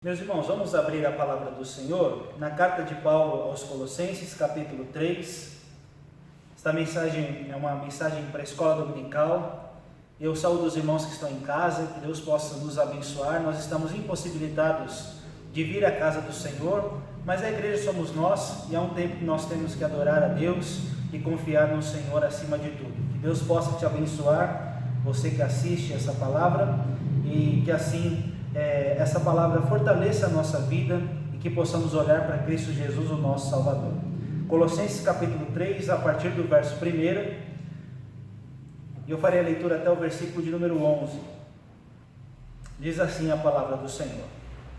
Meus irmãos, vamos abrir a palavra do Senhor na carta de Paulo aos Colossenses, capítulo 3. Esta mensagem é uma mensagem para a escola dominical. Eu saúdo os irmãos que estão em casa, que Deus possa nos abençoar. Nós estamos impossibilitados de vir à casa do Senhor, mas a igreja somos nós e há um tempo que nós temos que adorar a Deus e confiar no Senhor acima de tudo. Que Deus possa te abençoar, você que assiste essa palavra, e que assim essa palavra fortaleça a nossa vida e que possamos olhar para Cristo Jesus, o nosso Salvador. Colossenses capítulo 3, a partir do verso 1, e eu farei a leitura até o versículo de número 11. Diz assim a palavra do Senhor: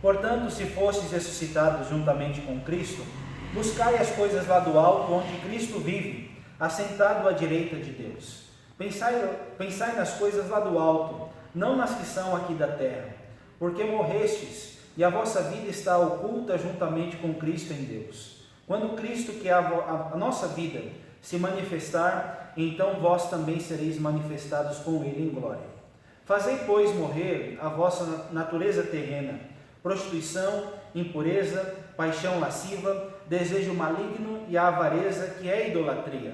Portanto, se fostes ressuscitados juntamente com Cristo, buscai as coisas lá do alto, onde Cristo vive, assentado à direita de Deus. Pensai nas coisas lá do alto, não nas que são aqui da terra, porque morrestes, e a vossa vida está oculta juntamente com Cristo em Deus. Quando Cristo, que é a nossa vida, se manifestar, então vós também sereis manifestados com Ele em glória. Fazei, pois, morrer a vossa natureza terrena, prostituição, impureza, paixão lasciva, desejo maligno e a avareza, que é idolatria.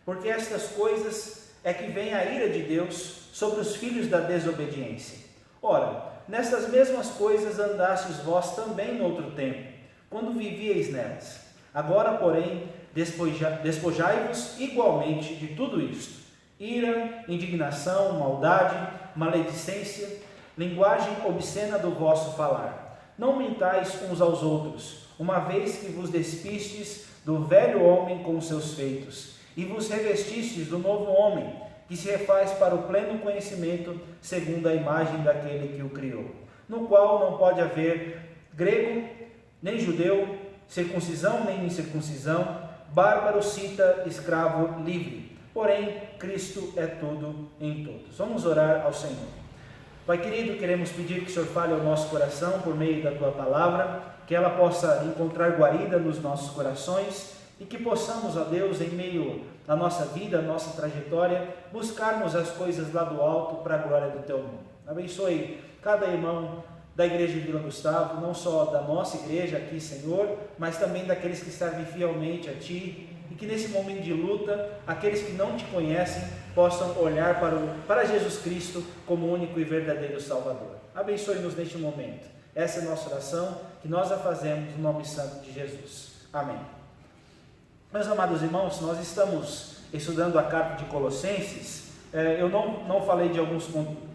Porque estas coisas é que vem a ira de Deus sobre os filhos da desobediência. Ora, nestas mesmas coisas andastes vós também noutro tempo, quando vivieis nelas. Agora, porém, despojai-vos igualmente de tudo isto: ira, indignação, maldade, maledicência, linguagem obscena do vosso falar. Não mentais uns aos outros, uma vez que vos despistes do velho homem com seus feitos, e vos revestistes do novo homem, que se refaz para o pleno conhecimento, segundo a imagem daquele que o criou, no qual não pode haver grego, nem judeu, circuncisão nem incircuncisão, bárbaro, cita, escravo, livre. Porém, Cristo é tudo em todos. Vamos orar ao Senhor. Pai querido, queremos pedir que o Senhor fale ao nosso coração por meio da Tua palavra, que ela possa encontrar guarida nos nossos corações e que possamos, ó Deus, em meio à nossa vida, à nossa trajetória, buscarmos as coisas lá do alto para a glória do Teu nome. Abençoe cada irmão da igreja de Vila Gustavo, não só da nossa igreja aqui, Senhor, mas também daqueles que servem fielmente a Ti, e que nesse momento de luta, aqueles que não Te conhecem, possam olhar para Jesus Cristo como único e verdadeiro Salvador. Abençoe-nos neste momento. Essa é a nossa oração, que nós a fazemos no nome santo de Jesus. Amém. Meus amados irmãos, nós estamos estudando a carta de Colossenses. Eu não falei de alguns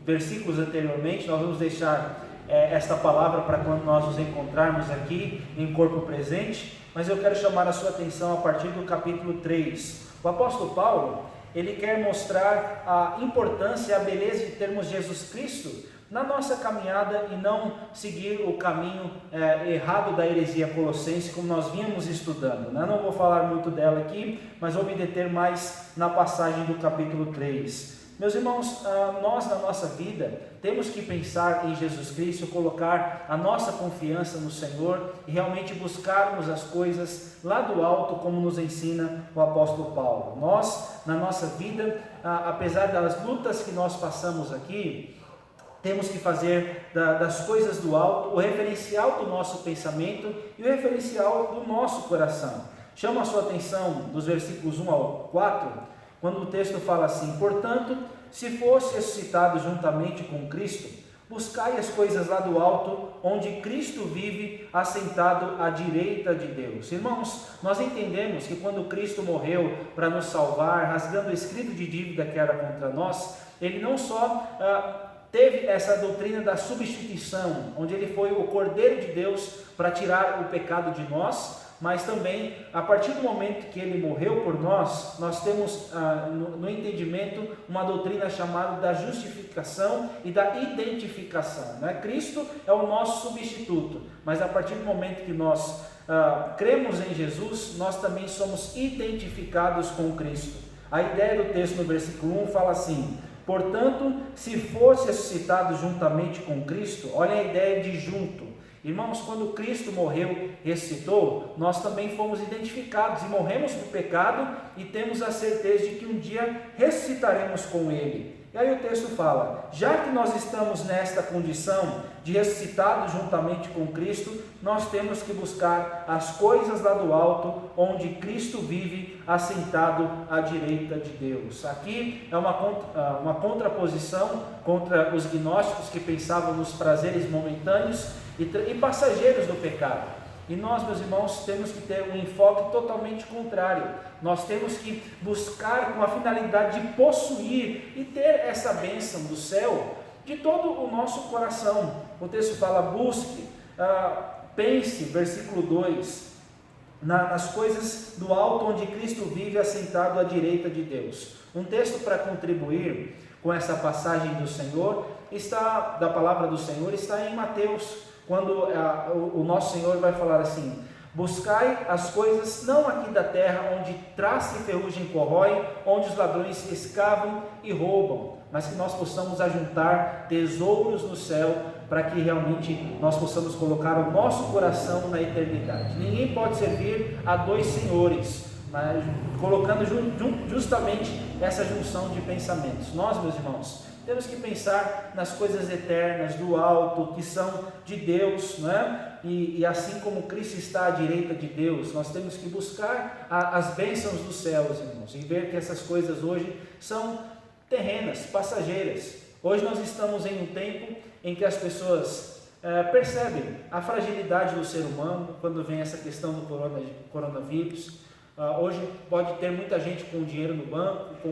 versículos anteriormente, nós vamos deixar esta palavra para quando nós nos encontrarmos aqui em corpo presente, mas eu quero chamar a sua atenção a partir do capítulo 3. O apóstolo Paulo, ele quer mostrar a importância e a beleza de termos Jesus Cristo na nossa caminhada e não seguir o caminho errado da heresia colossense, como nós vínhamos estudando. Eu não vou falar muito dela aqui, mas vou me deter mais na passagem do capítulo 3. Meus irmãos, nós na nossa vida temos que pensar em Jesus Cristo, colocar a nossa confiança no Senhor e realmente buscarmos as coisas lá do alto, como nos ensina o apóstolo Paulo. Nós, na nossa vida, apesar das lutas que nós passamos aqui, temos que fazer das coisas do alto o referencial do nosso pensamento e o referencial do nosso coração. Chamo a sua atenção dos versículos 1 ao 4, quando o texto fala assim: Portanto, se fosse ressuscitado juntamente com Cristo, buscai as coisas lá do alto, onde Cristo vive, assentado à direita de Deus. Irmãos, nós entendemos que quando Cristo morreu para nos salvar, rasgando o escrito de dívida que era contra nós, Ele não só teve essa doutrina da substituição, onde Ele foi o Cordeiro de Deus para tirar o pecado de nós, mas também, a partir do momento que Ele morreu por nós, nós temos no entendimento uma doutrina chamada da justificação e da identificação. Cristo é o nosso substituto, mas a partir do momento que nós cremos em Jesus, nós também somos identificados com Cristo. A ideia do texto no versículo 1 fala assim: Portanto, se fosse ressuscitado juntamente com Cristo, olha a ideia de junto. Irmãos, quando Cristo morreu e ressuscitou, nós também fomos identificados e morremos para o pecado e temos a certeza de que um dia ressuscitaremos com Ele. E aí o texto fala: já que nós estamos nesta condição de ressuscitados juntamente com Cristo, nós temos que buscar as coisas lá do alto, onde Cristo vive, assentado à direita de Deus. Aqui é uma contraposição contra os gnósticos que pensavam nos prazeres momentâneos e passageiros do pecado. E nós, meus irmãos, temos que ter um enfoque totalmente contrário. Nós temos que buscar com a finalidade de possuir e ter essa bênção do céu de todo o nosso coração. O texto fala: busque, pense, versículo 2, nas coisas do alto onde Cristo vive assentado à direita de Deus. Um texto para contribuir com essa passagem do Senhor, da palavra do Senhor, está em Mateus, quando o nosso Senhor vai falar assim: buscai as coisas não aqui da terra, onde traça e ferrugem corrói, onde os ladrões escavam e roubam, mas que nós possamos ajuntar tesouros no céu, para que realmente nós possamos colocar o nosso coração na eternidade. Ninguém pode servir a dois senhores, mas colocando justamente essa junção de pensamentos. Nós, meus irmãos, temos que pensar nas coisas eternas, do alto, que são de Deus, né? E assim como Cristo está à direita de Deus, nós temos que buscar as bênçãos dos céus, irmãos, e ver que essas coisas hoje são terrenas, passageiras. Hoje nós estamos em um tempo em que as pessoas percebem a fragilidade do ser humano, quando vem essa questão do coronavírus. Hoje pode ter muita gente com dinheiro no banco, com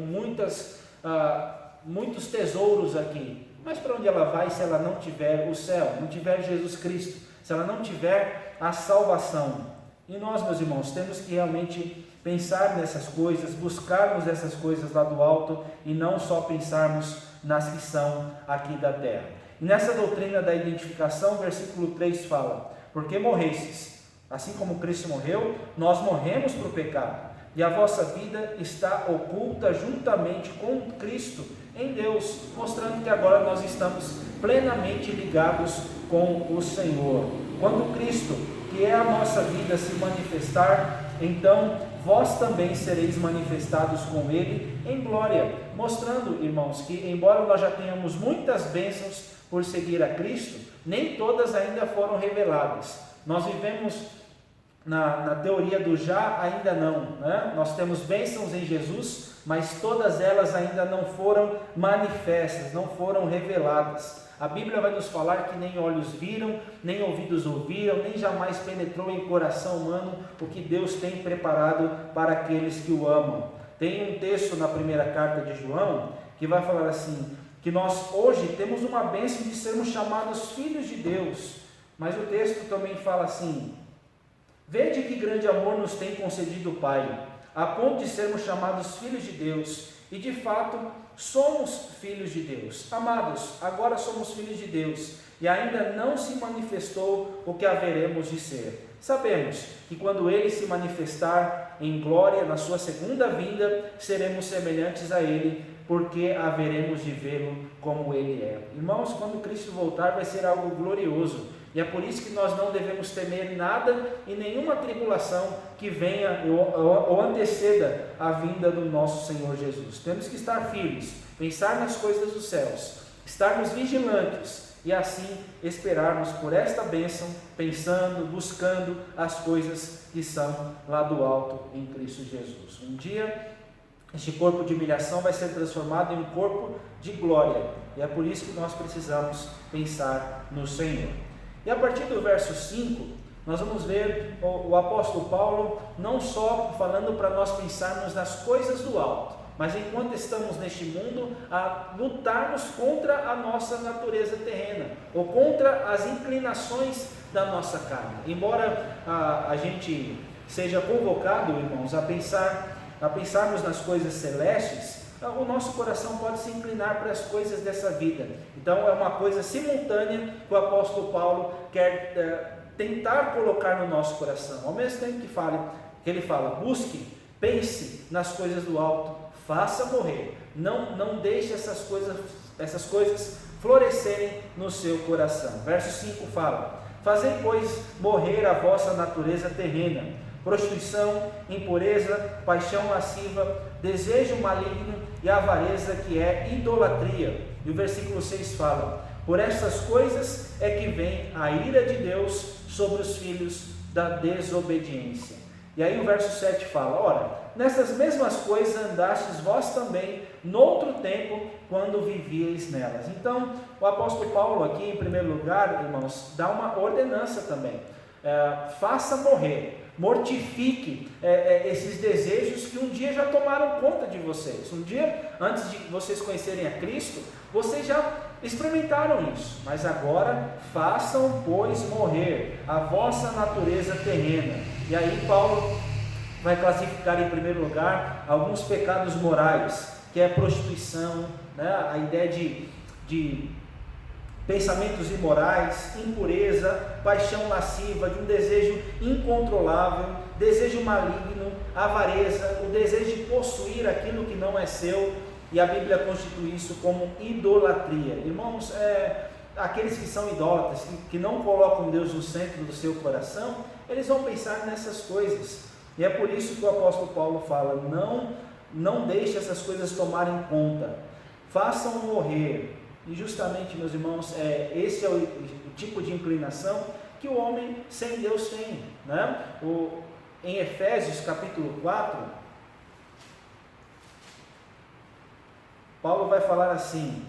muitos tesouros aqui, mas para onde ela vai se ela não tiver o céu, não tiver Jesus Cristo, se ela não tiver a salvação? E nós, meus irmãos, temos que realmente pensar nessas coisas, buscarmos essas coisas lá do alto e não só pensarmos nas que são aqui da terra. E nessa doutrina da identificação, versículo 3 fala: porque morrestes, assim como Cristo morreu, nós morremos para o pecado, e a vossa vida está oculta juntamente com Cristo em Deus, mostrando que agora nós estamos plenamente ligados com o Senhor. Quando Cristo, que é a nossa vida, se manifestar, então vós também sereis manifestados com Ele em glória, mostrando, irmãos, que embora nós já tenhamos muitas bênçãos por seguir a Cristo, nem todas ainda foram reveladas. Nós vivemos na teoria do já, ainda não, né? Nós temos bênçãos em Jesus, mas todas elas ainda não foram manifestas, não foram reveladas. A Bíblia vai nos falar que nem olhos viram, nem ouvidos ouviram, nem jamais penetrou em coração humano o que Deus tem preparado para aqueles que o amam. Tem um texto na primeira carta de João que vai falar assim, que nós hoje temos uma bênção de sermos chamados filhos de Deus, mas o texto também fala assim: vede que grande amor nos tem concedido o Pai, a ponto de sermos chamados filhos de Deus, e de fato somos filhos de Deus. Amados, agora somos filhos de Deus, e ainda não se manifestou o que haveremos de ser. Sabemos que quando Ele se manifestar em glória na sua segunda vinda, seremos semelhantes a Ele, porque haveremos de vê-lo como Ele é. Irmãos, quando Cristo voltar vai ser algo glorioso, e é por isso que nós não devemos temer nada e nenhuma tribulação que venha ou anteceda a vinda do nosso Senhor Jesus. Temos que estar firmes, pensar nas coisas dos céus, estarmos vigilantes e assim esperarmos por esta bênção, pensando, buscando as coisas que são lá do alto em Cristo Jesus. Um dia este corpo de humilhação vai ser transformado em um corpo de glória, e é por isso que nós precisamos pensar no Senhor. E a partir do verso 5, nós vamos ver o apóstolo Paulo não só falando para nós pensarmos nas coisas do alto, mas enquanto estamos neste mundo, a lutarmos contra a nossa natureza terrena, ou contra as inclinações da nossa carne. Embora a gente seja convocado, irmãos, a pensarmos nas coisas celestes, o nosso coração pode se inclinar para as coisas dessa vida. Então é uma coisa simultânea que o apóstolo Paulo quer tentar colocar no nosso coração. Ao mesmo tempo que ele fala, busque, pense nas coisas do alto, faça morrer, não deixe essas coisas florescerem no seu coração. Verso 5 fala: fazei, pois, morrer a vossa natureza terrena, prostituição, impureza, paixão lasciva, desejo maligno e avareza, que é idolatria. E o versículo 6 fala: por essas coisas é que vem a ira de Deus sobre os filhos da desobediência. E aí o verso 7 fala: ora, nessas mesmas coisas andastes vós também noutro tempo, quando vivíeis nelas. Então, o apóstolo Paulo aqui, em primeiro lugar, irmãos, dá uma ordenança também. Faça morrer, mortifique esses desejos que um dia já tomaram conta de vocês. Um dia, antes de vocês conhecerem a Cristo, vocês já experimentaram isso, mas agora façam, pois, morrer a vossa natureza terrena. E aí Paulo vai classificar em primeiro lugar alguns pecados morais, que é a prostituição, né? A ideia de pensamentos imorais, impureza, paixão lasciva, de um desejo incontrolável, desejo maligno, avareza, o desejo de possuir aquilo que não é seu, e a Bíblia constitui isso como idolatria. Irmãos, aqueles que são idólatras, que não colocam Deus no centro do seu coração, eles vão pensar nessas coisas, e é por isso que o apóstolo Paulo fala: não deixe essas coisas tomarem conta, façam morrer. E justamente, meus irmãos, esse é o tipo de inclinação que o homem sem Deus tem, né? Em Efésios capítulo 4, Paulo vai falar assim: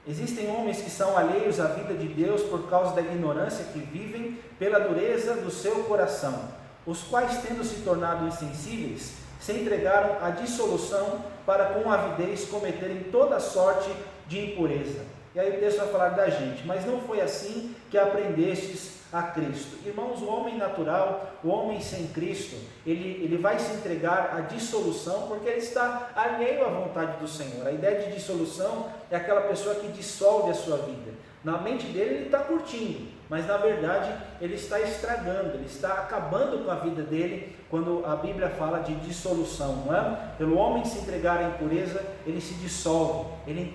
existem homens que são alheios à vida de Deus por causa da ignorância que vivem pela dureza do seu coração, os quais, tendo se tornado insensíveis, se entregaram à dissolução para com avidez cometerem toda sorte de impureza. E aí o texto vai falar da gente: mas não foi assim que aprendestes a Cristo. Irmãos, o homem natural, o homem sem Cristo, ele vai se entregar à dissolução porque ele está alheio à vontade do Senhor. A ideia de dissolução é aquela pessoa que dissolve a sua vida. Na mente dele ele está curtindo, mas na verdade ele está estragando, ele está acabando com a vida dele, quando a Bíblia fala de dissolução, não é? Pelo homem se entregar à impureza, ele se dissolve, ele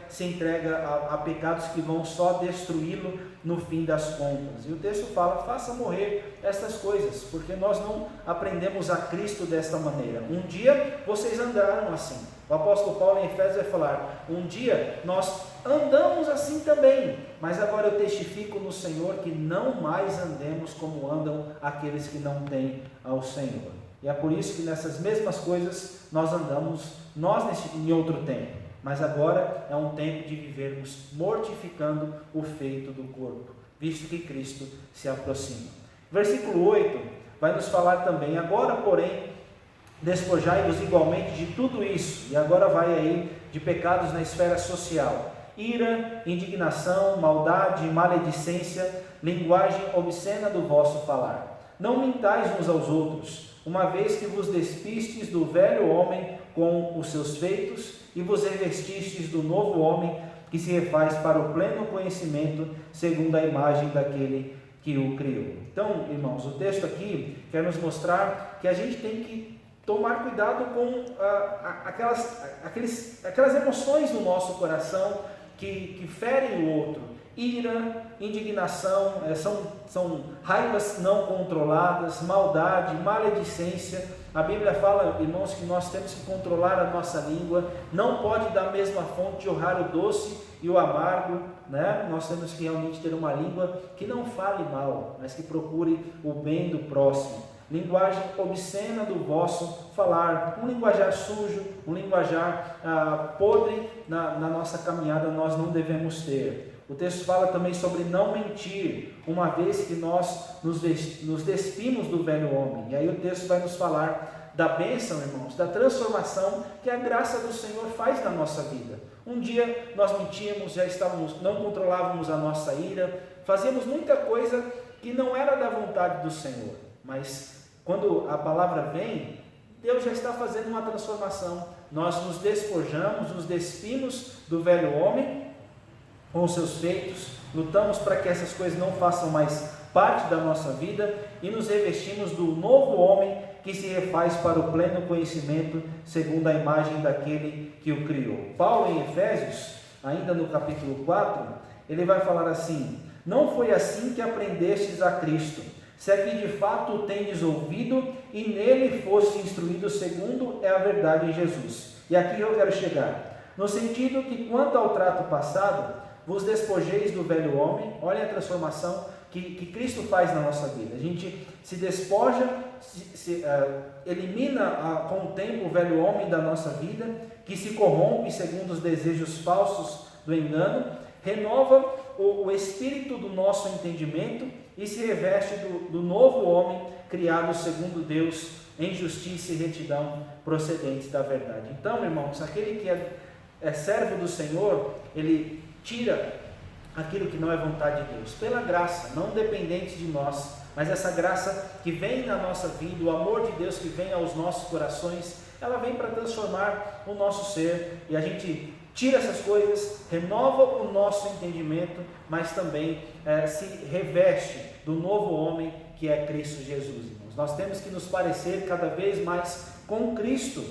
se entrega a pecados que vão só destruí-lo no fim das contas. E o texto fala: faça morrer essas coisas, porque nós não aprendemos a Cristo desta maneira. Um dia vocês andaram assim. O apóstolo Paulo em Efésios vai falar: um dia nós andamos assim também, mas agora eu testifico no Senhor que não mais andemos como andam aqueles que não têm ao Senhor. E é por isso que nessas mesmas coisas nós andamos, em outro tempo, mas agora é um tempo de vivermos mortificando o feito do corpo, visto que Cristo se aproxima. Versículo 8 vai nos falar também: agora, porém, despojai-vos igualmente de tudo isso. E agora vai aí de pecados na esfera social: ira, indignação, maldade, maledicência, linguagem obscena do vosso falar. Não mintais uns aos outros, uma vez que vos despistes do velho homem com os seus feitos e vos revestistes do novo homem, que se refaz para o pleno conhecimento, segundo a imagem daquele que o criou. Então, irmãos, o texto aqui quer nos mostrar que a gente tem que tomar cuidado com aquelas emoções no nosso coração que ferem o outro. Ira, indignação, são raivas não controladas, maldade, maledicência. A Bíblia fala, irmãos, que nós temos que controlar a nossa língua. Não pode da mesma fonte jorrar o doce e o amargo, né? Nós temos que realmente ter uma língua que não fale mal, mas que procure o bem do próximo. Linguagem obscena do vosso falar, um linguajar sujo, um linguajar podre na nossa caminhada nós não devemos ter. O texto fala também sobre não mentir, uma vez que nós nos despimos do velho homem. E aí o texto vai nos falar da bênção, irmãos, da transformação que a graça do Senhor faz na nossa vida. Um dia nós mentíamos, não controlávamos a nossa ira, fazíamos muita coisa que não era da vontade do Senhor. Mas quando a palavra vem, Deus já está fazendo uma transformação. Nós nos despojamos, nos despimos do velho homem com os seus feitos, lutamos para que essas coisas não façam mais parte da nossa vida e nos revestimos do novo homem que se refaz para o pleno conhecimento, segundo a imagem daquele que o criou. Paulo, em Efésios, ainda no capítulo 4, ele vai falar assim: não foi assim que aprendestes a Cristo, se é que de fato o tendes ouvido e nele fosse instruído segundo é a verdade em Jesus. E aqui eu quero chegar, no sentido que quanto ao trato passado, vos despojeis do velho homem. Olha a transformação que Cristo faz na nossa vida. A gente se despoja, elimina com o tempo o velho homem da nossa vida, que se corrompe segundo os desejos falsos do engano, renova o espírito do nosso entendimento e se reveste do novo homem criado segundo Deus, em justiça e retidão procedentes da verdade. Então, irmãos, aquele que é servo do Senhor, ele tira aquilo que não é vontade de Deus, pela graça, não dependente de nós, mas essa graça que vem na nossa vida, o amor de Deus que vem aos nossos corações, ela vem para transformar o nosso ser, e a gente tira essas coisas, renova o nosso entendimento, mas também se reveste do novo homem que é Cristo Jesus, irmãos. Nós temos que nos parecer cada vez mais com Cristo,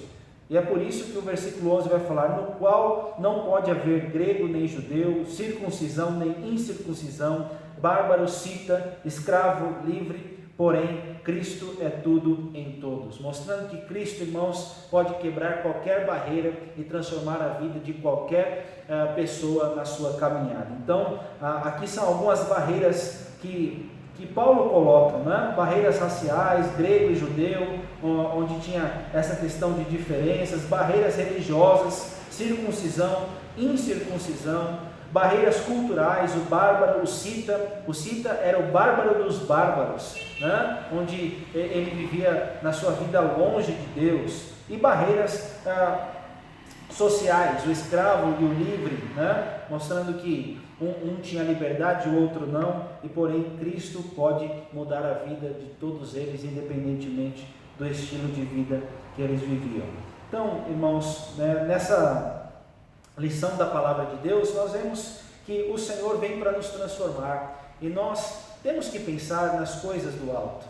e é por isso que o versículo 11 vai falar: no qual não pode haver grego nem judeu, circuncisão nem incircuncisão, bárbaro, cita, escravo, livre, porém Cristo é tudo em todos, mostrando que Cristo, irmãos, pode quebrar qualquer barreira e transformar a vida de qualquer pessoa na sua caminhada. Então, aqui são algumas barreiras que Paulo coloca, né? Barreiras raciais, grego e judeu, onde tinha essa questão de diferenças, barreiras religiosas, circuncisão, incircuncisão, barreiras culturais, o bárbaro, o cita era o bárbaro dos bárbaros, né? Onde ele vivia na sua vida longe de Deus, e barreiras sociais, o escravo e o livre, né? Mostrando que um tinha liberdade, o outro não, e porém Cristo pode mudar a vida de todos eles, independentemente do estilo de vida que eles viviam. Então, irmãos, nessa lição da palavra de Deus, nós vemos que o Senhor vem para nos transformar, e nós temos que pensar nas coisas do alto.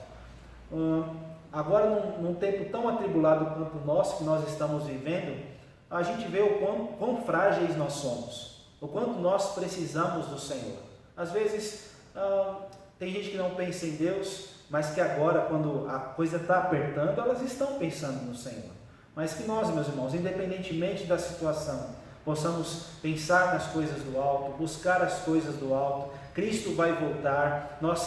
Agora, num tempo tão atribulado quanto o nosso que nós estamos vivendo, a gente vê o quão frágeis nós somos, o quanto nós precisamos do Senhor. Às vezes tem gente que não pensa em Deus, mas que agora, quando a coisa está apertando, elas estão pensando no Senhor. Mas que nós, meus irmãos, independentemente da situação, possamos pensar nas coisas do alto, buscar as coisas do alto. Cristo vai voltar. Nós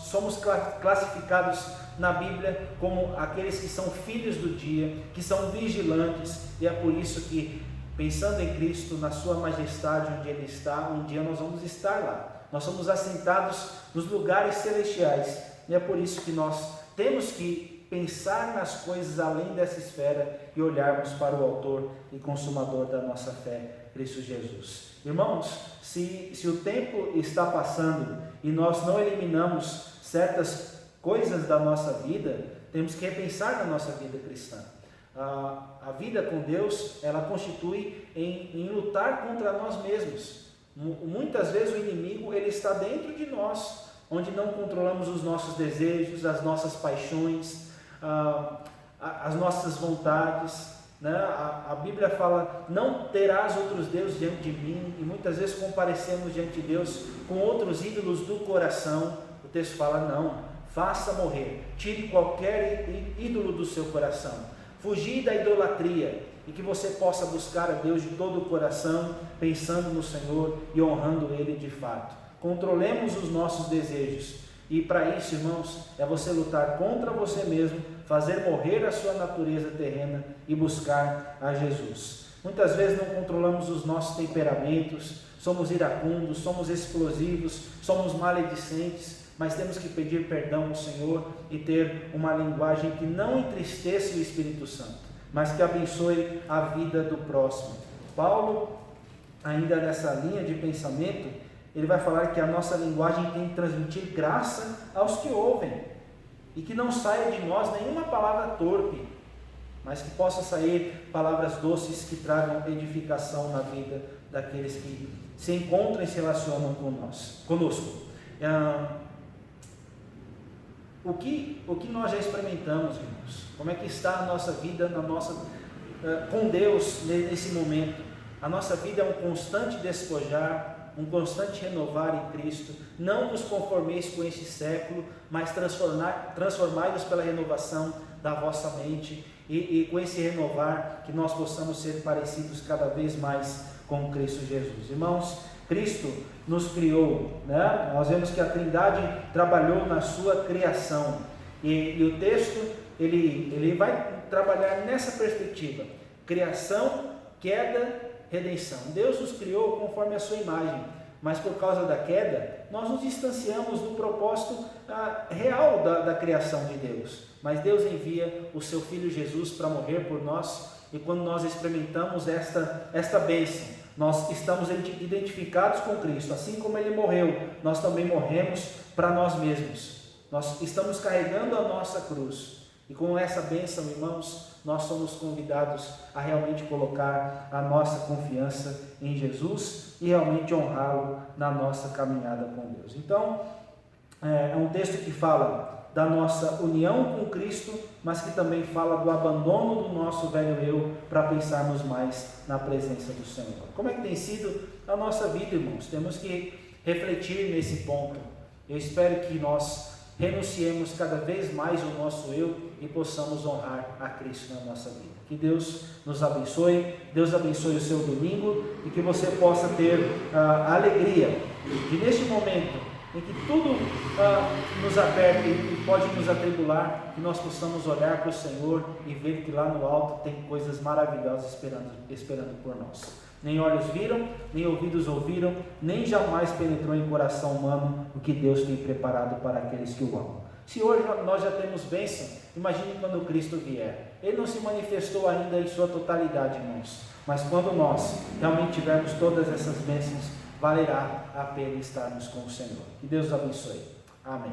somos classificados na Bíblia como aqueles que são filhos do dia, que são vigilantes, e é por isso que, pensando em Cristo, na sua majestade, onde Ele está, um dia nós vamos estar lá. Nós somos assentados nos lugares celestiais, e é por isso que nós temos que pensar nas coisas além dessa esfera e olharmos para o autor e consumador da nossa fé, Cristo Jesus. Irmãos, se o tempo está passando e nós não eliminamos certas coisas da nossa vida, temos que repensar na nossa vida cristã. A vida com Deus, ela constitui em lutar contra nós mesmos. Muitas vezes o inimigo, ele está dentro de nós, onde não controlamos os nossos desejos, as nossas paixões, as nossas vontades, né? A Bíblia fala: não terás outros deuses diante de mim, e muitas vezes comparecemos diante de Deus com outros ídolos do coração. O texto fala: não, faça morrer, tire qualquer ídolo do seu coração, fugir da idolatria, e que você possa buscar a Deus de todo o coração, pensando no Senhor e honrando Ele de fato. Controlemos os nossos desejos, e para isso, irmãos, é você lutar contra você mesmo, fazer morrer a sua natureza terrena e buscar a Jesus. Muitas vezes não controlamos os nossos temperamentos, somos iracundos, somos explosivos, somos maledicentes, mas temos que pedir perdão ao Senhor e ter uma linguagem que não entristeça o Espírito Santo, mas que abençoe a vida do próximo. Paulo, ainda nessa linha de pensamento, ele vai falar que a nossa linguagem tem que transmitir graça aos que ouvem, e que não saia de nós nenhuma palavra torpe, mas que possa sair palavras doces que tragam edificação na vida daqueles que se encontram e se relacionam conosco. O que nós já experimentamos, irmãos? Como é que está a nossa vida com Deus nesse momento? A nossa vida é um constante despojar, um constante renovar em Cristo. Não vos conformeis com este século, mas transformai-vos pela renovação da vossa mente, e com esse renovar, que nós possamos ser parecidos cada vez mais com Cristo Jesus. Irmãos, Cristo nos criou, né? Nós vemos que a Trindade trabalhou na sua criação, e o texto ele vai trabalhar nessa perspectiva: criação, queda, redenção. Deus nos criou conforme a sua imagem, mas por causa da queda, nós nos distanciamos do propósito real da criação de Deus. Mas Deus envia o seu Filho Jesus para morrer por nós, e quando nós experimentamos esta bênção, nós estamos identificados com Cristo. Assim como Ele morreu, nós também morremos para nós mesmos. Nós estamos carregando a nossa cruz, e com essa bênção, irmãos, nós somos convidados a realmente colocar a nossa confiança em Jesus e realmente honrá-lo na nossa caminhada com Deus. Então, é um texto que fala da nossa união com Cristo, mas que também fala do abandono do nosso velho eu para pensarmos mais na presença do Senhor. Como é que tem sido a nossa vida, irmãos? Temos que refletir nesse ponto. Eu espero que nós renunciemos cada vez mais o nosso eu e possamos honrar a Cristo na nossa vida. Que Deus nos abençoe, Deus abençoe o seu domingo, e que você possa ter a alegria de, neste momento em que tudo nos aperta e pode nos atribular, que nós possamos olhar para o Senhor e ver que lá no alto tem coisas maravilhosas esperando por nós. Nem olhos viram, nem ouvidos ouviram, nem jamais penetrou em coração humano o que Deus tem preparado para aqueles que o amam. Se hoje nós já temos bênção, imagine quando Cristo vier. Ele não se manifestou ainda em sua totalidade, irmãos, mas quando nós realmente tivermos todas essas bênçãos, valerá a pena estarmos com o Senhor. Que Deus abençoe. Amém.